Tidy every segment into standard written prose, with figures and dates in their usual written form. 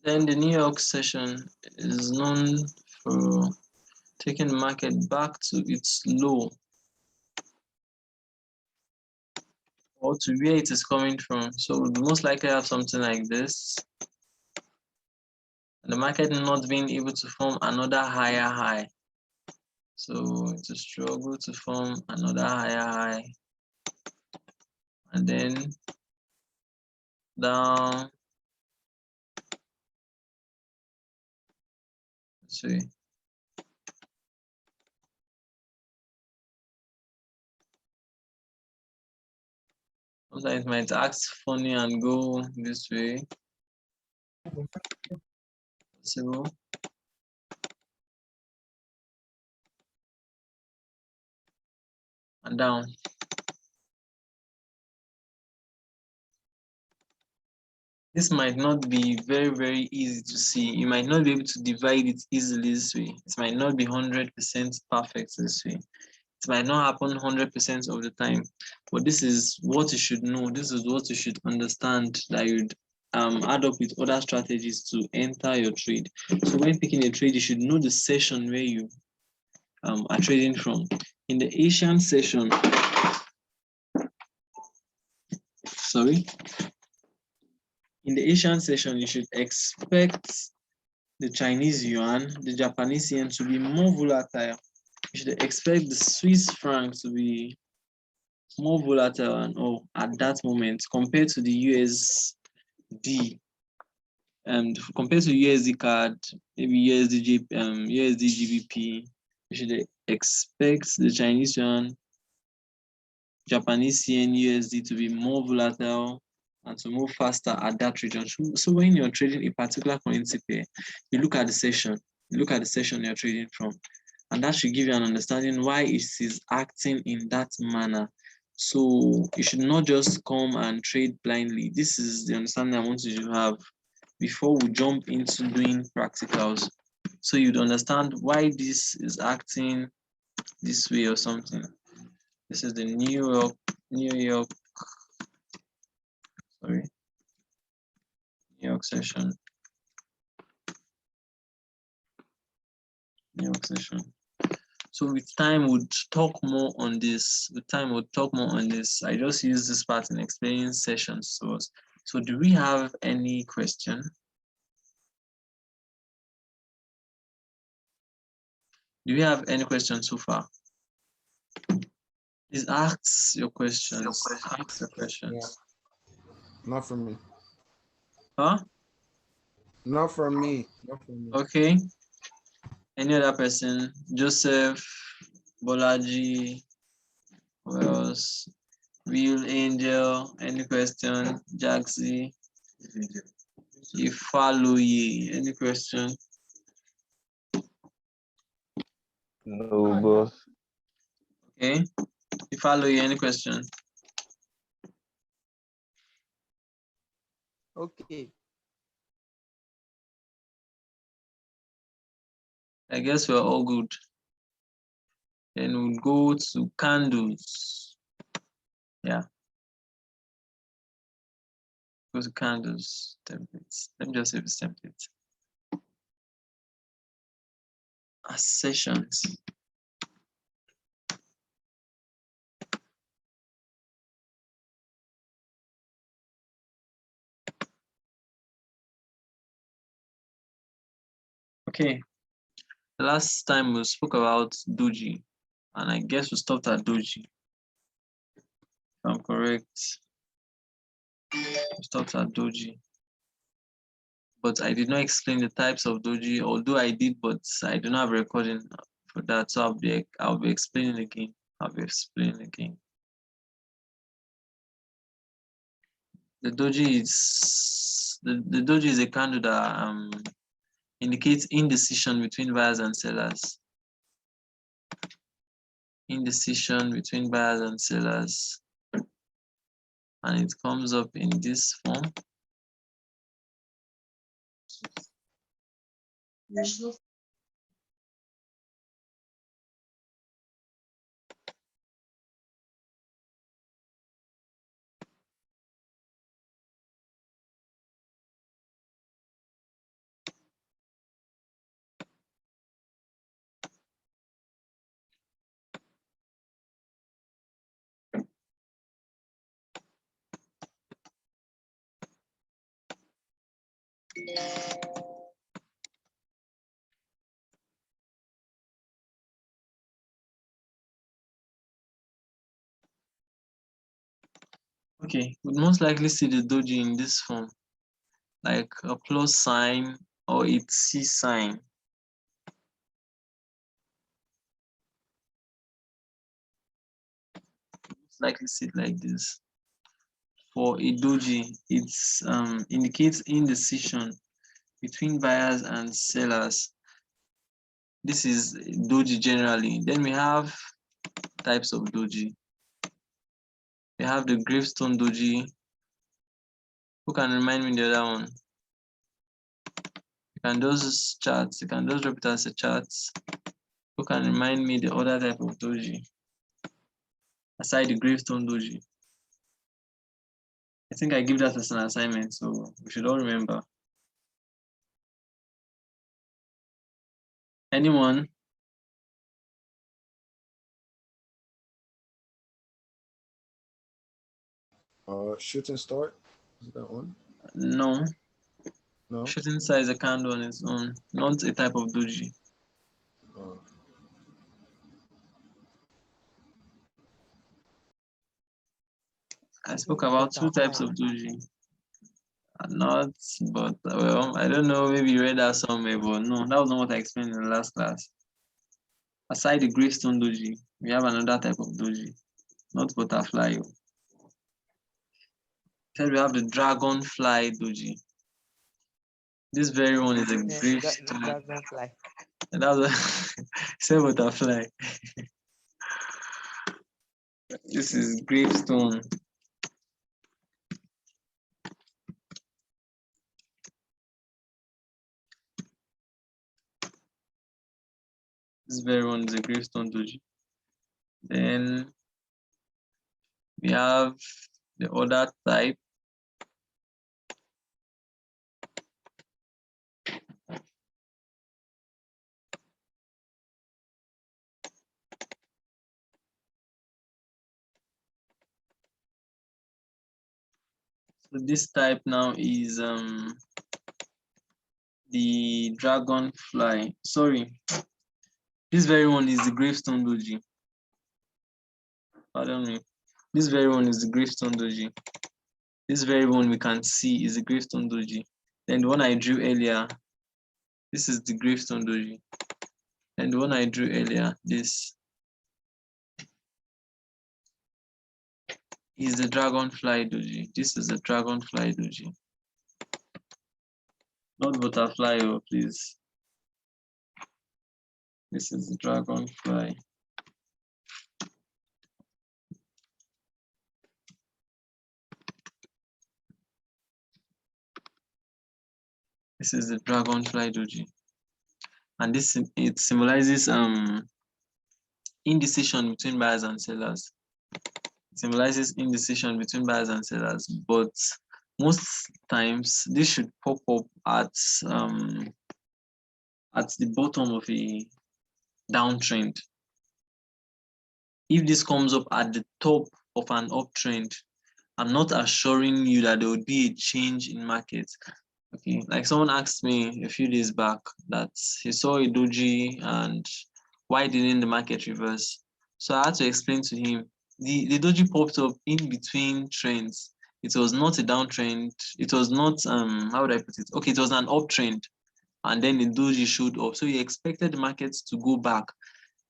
Then the New York session is known for taking the market back to its low or to where it is coming from. So we'll most likely have something like this. And the market not being able to form another higher high. So to struggle to form another higher high. And then down. Let's see. Sometimes it might act funny and go this way. Possible. And down. This might not be very easy to see. You might not be able to divide it easily this way. It might not be 100% perfect this way. It might not happen 100% of the time. But this is what you should know. This is what you should understand that you'd add up with other strategies to enter your trade. So when picking a trade, you should know the session where you are trading from. In the Asian session, in the Asian session, you should expect the Chinese yuan, the Japanese yen to be more volatile. You should expect the Swiss franc to be more volatile and at that moment compared to the USD. And compared to USD card, maybe USD GBP, you should expect the Chinese yuan, Japanese yen, USD to be more volatile and to move faster at that region. So when you're trading a particular currency pair, you look at the session. You look at the session you're trading from, and that should give you an understanding why it is acting in that manner. So you should not just come and trade blindly. This is the understanding I want you to have before we jump into doing practicals. So you'd understand why this is acting this way or something. This is the New York session. New York session. So with time, we'll talk more on this. I just use this part in explaining sessions to us. So do we have any question? Do we have any questions so far? Please ask your questions. Ask the questions. Yeah. Not from me. Huh? Not from me. Okay. Any other person? Joseph, Bolaji, who else? Real Angel, any question? Jaxi, Ifaloye, any question? No, boss. Okay. Ifaloye, any question? Okay. I guess we're all good. Then we'll go to candles. Yeah. Go to candles templates. Let me just save this template. Sessions. Okay. The last time we spoke about doji, and I guess we stopped at doji. If I'm correct, we stopped at doji. But I did not explain the types of doji, although I did, but I do not have a recording for that. So I'll be explaining again. The doji is a candle that indicates indecision between buyers and sellers. Indecision between buyers and sellers. And it comes up in this form. Okay, we'd most likely see the doji in this form, like a plus sign or a T sign. Most likely see it like this. For a doji, it indicates indecision between buyers and sellers. This is doji generally. Then we have types of doji. We have the gravestone doji. Who can remind me the other one? You can just chart. You can just drop it as a chart. Who can remind me the other type of doji aside the gravestone doji? I think I give that as an assignment, so we should all remember. Anyone? Shooting start. Is that one? No. No. Shooting star is a candle on its own, not a type of doji. Uh, I spoke about two types of doji. Not, but well, I don't know. Maybe you read that somewhere, but no, that was not what I explained in the last class. Aside the gravestone doji, we have another type of doji, not butterfly. Then we have the dragonfly doji. This very one is a gravestone. Dragonfly. And that's what say butterfly. This is gravestone. This very one is a gravestone doji. Then we have the other type. So this type now is the dragonfly. Sorry, this very one is the gravestone doji. Pardon me. This very one is the gravestone doji. This very one we can see is the gravestone doji. Then the one I drew earlier, this is the gravestone doji. And the one I drew earlier, this is the dragonfly doji. This is the dragonfly doji. Not butterfly, oh, please. This is the dragonfly. This is the dragonfly doji. And this, it symbolizes indecision between buyers and sellers. It symbolizes indecision between buyers and sellers, but most times this should pop up at the bottom of a downtrend. If this comes up at the top of an uptrend, I'm not assuring you that there would be a change in market. Okay, like someone asked me a few days back that he saw a doji and why didn't the market reverse? So I had to explain to him the doji popped up in between trends. It was not a downtrend. It was not how would I put it? Okay, it was an uptrend, and then the doji showed up. So he expected the markets to go back.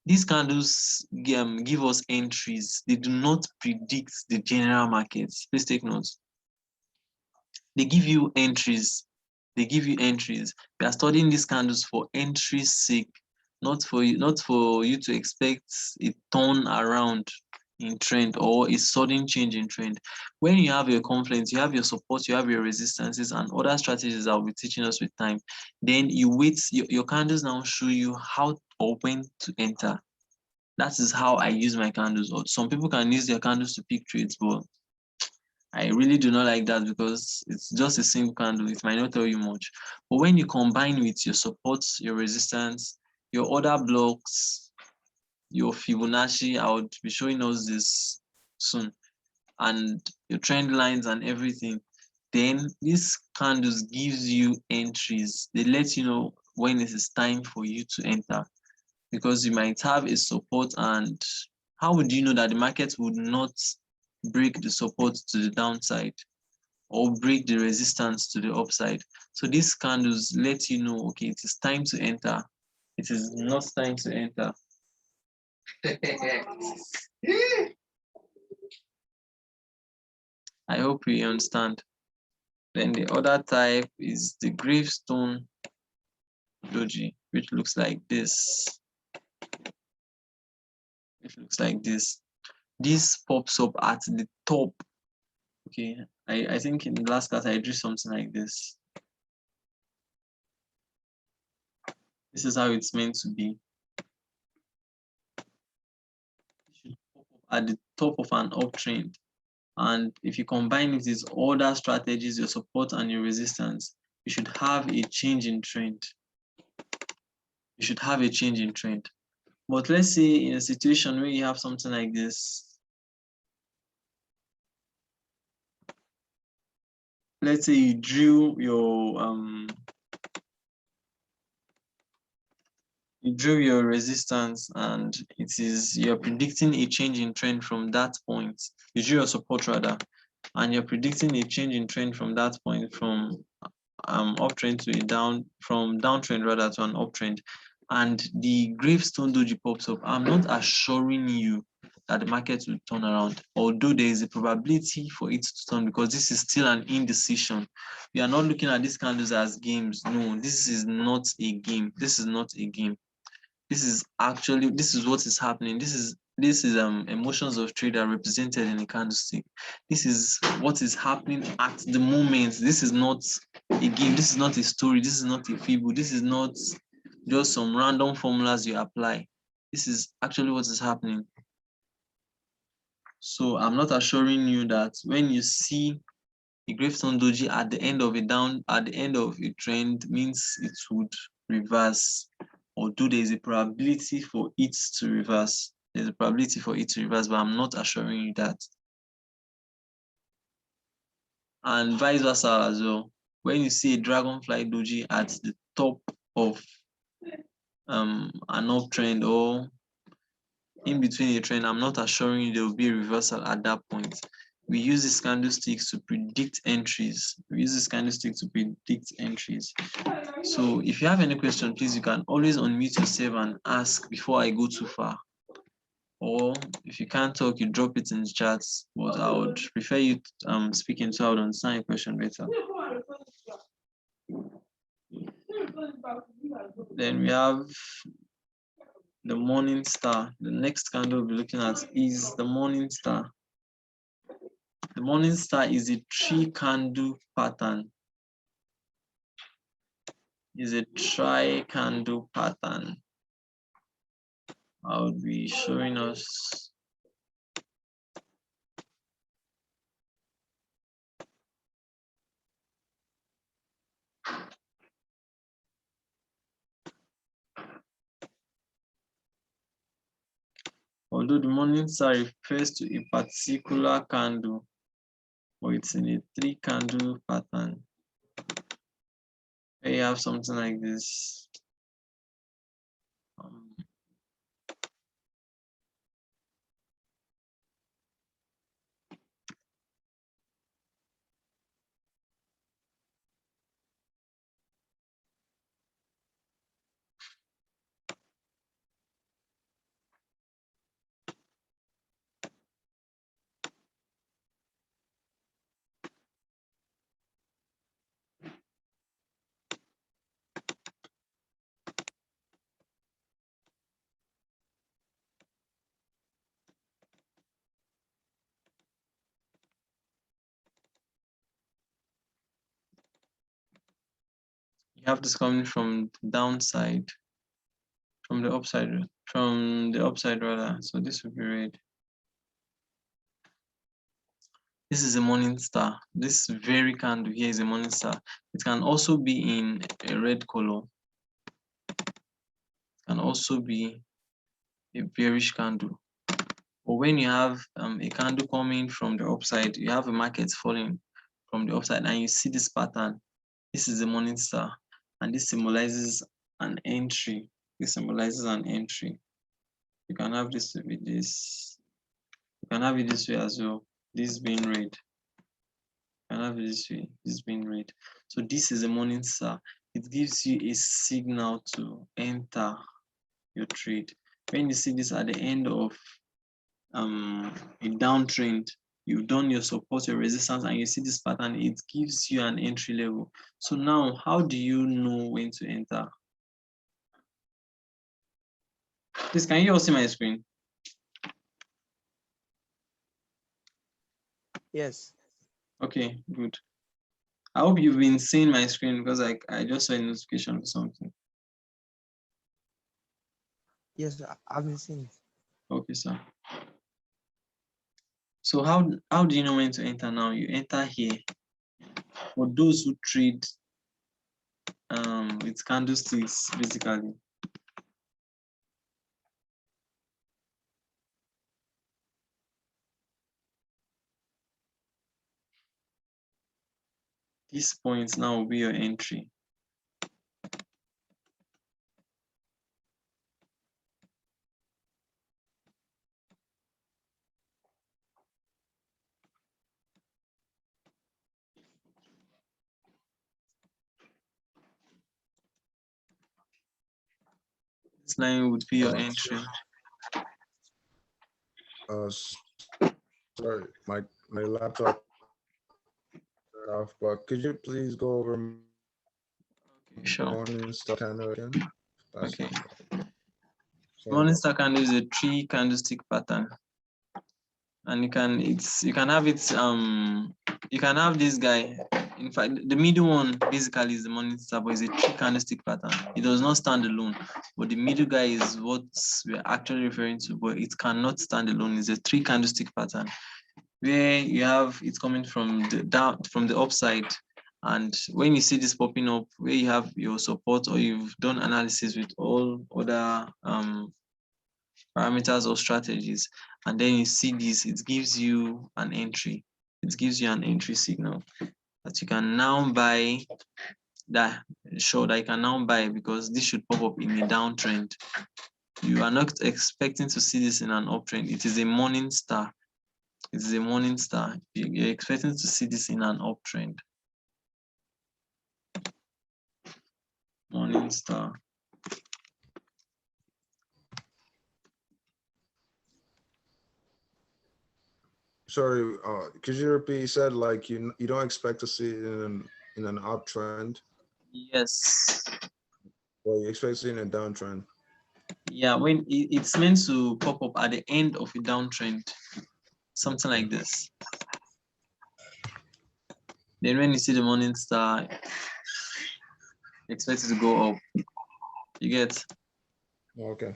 These candles give us entries. They do not predict the general markets. Please take notes. They give you entries. They give you entries. We are studying these candles for entry's sake, not for you to expect a turn around in trend or a sudden change in trend. When you have your confluence, you have your support, you have your resistances and other strategies that will be teaching us with time. Then you wait, your candles now show you how or when to enter. That is how I use my candles. Or some people can use their candles to pick trades, but I really do not like that because it's just a single candle. It might not tell you much. But when you combine with your supports, your resistance, your other blocks, your Fibonacci, I would be showing us this soon, and your trend lines and everything, Then these candles gives you entries. They let you know when it is time for you to enter, because you might have a support, and how would you know that the market would not break the support to the downside or break the resistance to the upside? So these candles let you know, okay, it is time to enter. It is not time to enter. I hope we understand. Then the other type is the gravestone doji, which looks like this. It looks like this. This pops up at the top. Okay, I think in the last class I drew something like this. This is how it's meant to be. It should pop up at the top of an uptrend. And if you combine it with other strategies, your support and your resistance, you should have a change in trend. You should have a change in trend. But let's say in a situation where you have something like this, let's say you drew your resistance, and you're predicting a change in trend from that point. You drew your support rather, and you're predicting a change in trend from that point, from uptrend to from downtrend rather to an uptrend, and the gravestone doji pops up. I'm not assuring you that the market will turn around, although there is a probability for it to turn, because this is still an indecision. We are not looking at these candles as games. No, this is not a game. This is not a game. This is what is happening. This is emotions of trade are represented in a candlestick. This is what is happening at the moment. This is not a game. This is not a story. This is not a fable. This is not just some random formulas you apply. This is actually what is happening. So I'm not assuring you that when you see a gravestone doji at the end of a trend means it would reverse, although there is a probability for it to reverse. There's a probability for it to reverse, but I'm not assuring you that. And vice versa as well. When you see a dragonfly doji at the top of an uptrend or in between a trend, I'm not assuring you there will be a reversal at that point. We use these candlesticks to predict entries. So if you have any question, please, you can always unmute yourself and ask before I go too far. Or if you can't talk, you drop it in the chat. But I would prefer you speaking so I would understand your question better. Then we have the morning star. The next candle we'll be looking at is the morning star. The morning star is a 3-candle pattern. Is a tri-candle pattern. I'll be showing us. Although the morning star refers to a particular candle, but it's in a 3-candle pattern. Here you have something like this. You have this coming from the downside, from the upside rather. So this will be red. This is a morning star. This very candle here is a morning star. It can also be in a red color. It can also be a bearish candle. But when you have a candle coming from the upside, you have a market falling from the upside, and you see this pattern. This is the morning star, and this symbolizes an entry. This symbolizes an entry. You can have this to be this. You can have it this way as well. This being red. You can have it this way. This being red. So this is a morning star. It gives you a signal to enter your trade. When you see this at the end of a downtrend, you've done your support, your resistance, and you see this pattern, it gives you an entry level. So now, how do you know when to enter? Please, can you all see my screen? Yes. Okay, good. I hope you've been seeing my screen because I just saw a notification for something. Yes, I've been seeing it. Okay, sir. So how do you know when to enter now? You enter here. For those who trade with candlesticks, basically. This point now will be your entry. This line would be your entry. Sorry, my laptop off, but could you please go over Okay, sure. morning star candle again? Okay. Sorry Morning about star candle is a 3 candlestick pattern, and you can have it you can have this guy. In fact, the middle one basically is the morning star, but it's a 3 candlestick pattern. It does not stand alone, but the middle guy is what we're actually referring to, but it cannot stand alone. It's a 3 candlestick pattern where you have it coming from the upside. And when you see this popping up, where you have your support, or you've done analysis with all other parameters or strategies, and then you see this, it gives you an entry. It gives you an entry signal that you can now buy. That show that you can now buy, because this should pop up in a downtrend. You are not expecting to see this in an uptrend. It is a morning star. It is a morning star. You're expecting to see this in an uptrend. Morning star. Sorry, could you repeat? You said like you don't expect to see it in an uptrend, Yes. or you expect to see it in a downtrend. Yeah, when it's meant to pop up at the end of a downtrend, something like this. Then when you see the morning star, expect it to go up. You get? Okay.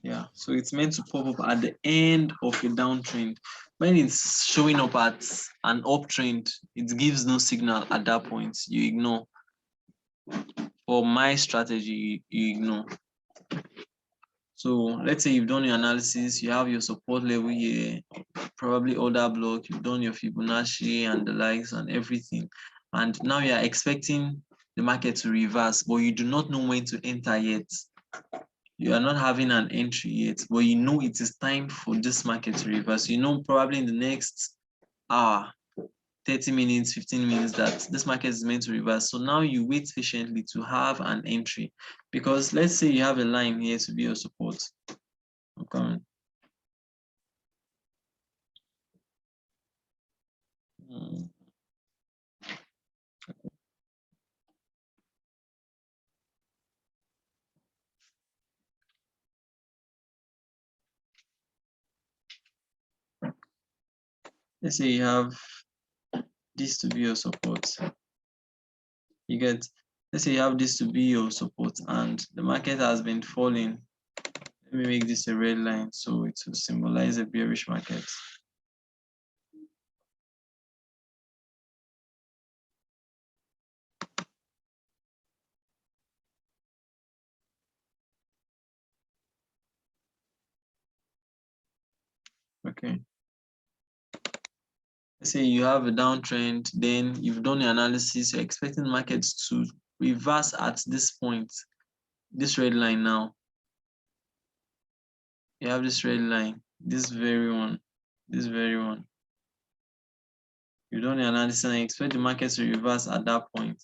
Yeah, so it's meant to pop up at the end of a downtrend. When it's showing up at an uptrend, it gives no signal at that point. You ignore. For my strategy, you ignore. So let's say you've done your analysis, you have your support level here, probably order block, you've done your Fibonacci and the likes and everything. And now you are expecting the market to reverse, but you do not know when to enter yet. You are not having an entry yet, but you know it is time for this market to reverse. You know probably in the next hour, 30 minutes, 15 minutes, that this market is meant to reverse. So now you wait patiently to have an entry, because let's say you have a line here to be your support. I'm coming. Let's say you have this to be your support. You get, let's say you have this to be your support, and the market has been falling. Let me make this a red line so it will symbolize a bearish market. Okay. let's say you have a downtrend, then you've done your analysis, you're expecting markets to reverse at this point, this red line now. You have this red line, this very one. You've done your analysis and you expect the market to reverse at that point.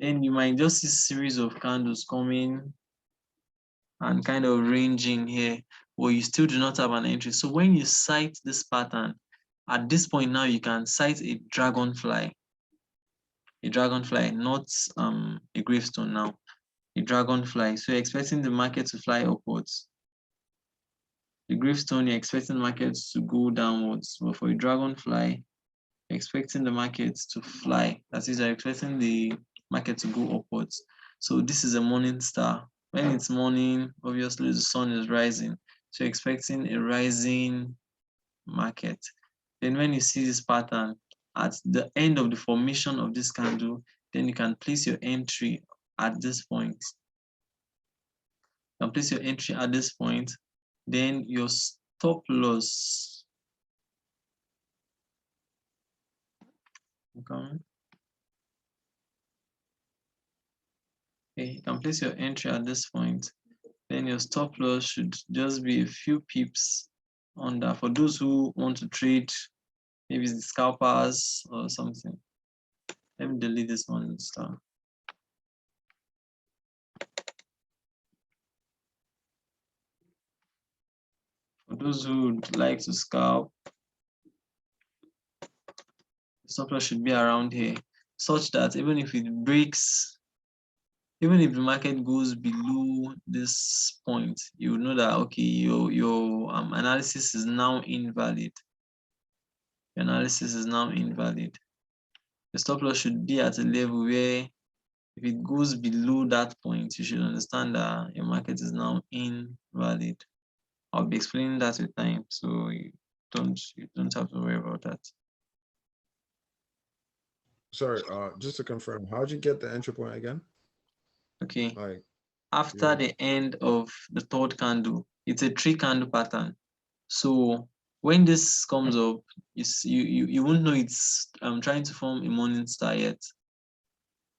Then you might just see a series of candles coming and kind of ranging here, where you still do not have an entry. So when you sight this pattern, at this point now you can sight a dragonfly, not a gravestone now, a dragonfly. So you're expecting the market to fly upwards. The gravestone, you're expecting the market to go downwards, but for a dragonfly, you're expecting the market to fly. That is, you're expecting the market to go upwards. So this is a morning star. When it's morning, obviously the sun is rising. So you're expecting a rising market. Then when you see this pattern, at the end of the formation of this candle, then you can place your entry at this point. You can place your entry at this point. Then your stop loss. Okay. You can place your entry at this point. Then your stop loss should just be a few pips under. For those who want to trade, maybe it's the scalpers or something. Let me delete this one star. For those who would like to scalp, the stop loss should be around here, such that even if it breaks, even if the market goes below this point, you know that okay, your analysis is now invalid. Your analysis is now invalid. The stop loss should be at a level where if it goes below that point, you should understand that your market is now invalid. I'll be explaining that with time, so you don't have to worry about that. Sorry, just to confirm, how'd you get the entry point again? Okay. Like after yeah. the end of the third candle, it's a 3-candle pattern. So when this comes up, you won't know it's trying to form a morning star yet.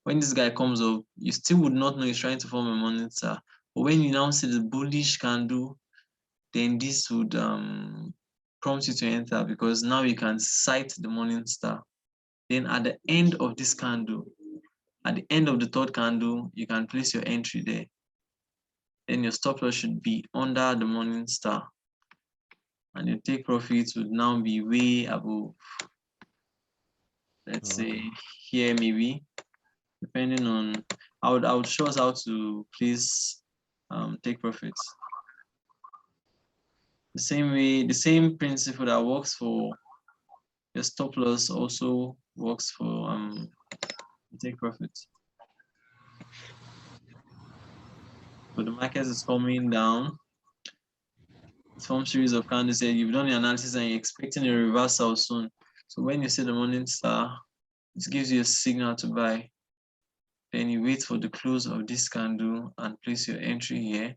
When this guy comes up, you still would not know he's trying to form a morning star. But when you now see the bullish candle, then this would prompt you to enter, because now you can sight the morning star. Then at the end of this candle, at the end of the third candle, you can place your entry there. Then your stop loss should be under the morning star, and your take profits would now be way above. Let's say here maybe, depending on, I would show us how to place take profits. The same way, the same principle that works for your stop loss also works for take profits. But the market is coming down. It forms series of candles here. You've done the analysis and you're expecting a reversal soon. So when you see the morning star, it gives you a signal to buy. Then you wait for the close of this candle and place your entry here.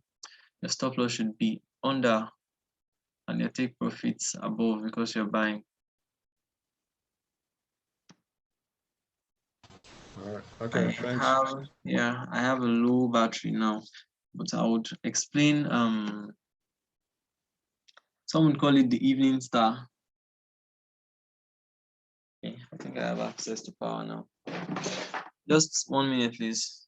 Your stop loss should be under and your take profits above because you're buying. All right. Okay. Thanks. I have a low battery now, but I would explain. Some would call it the evening star. Okay, I think I have access to power now. Just 1 minute, please.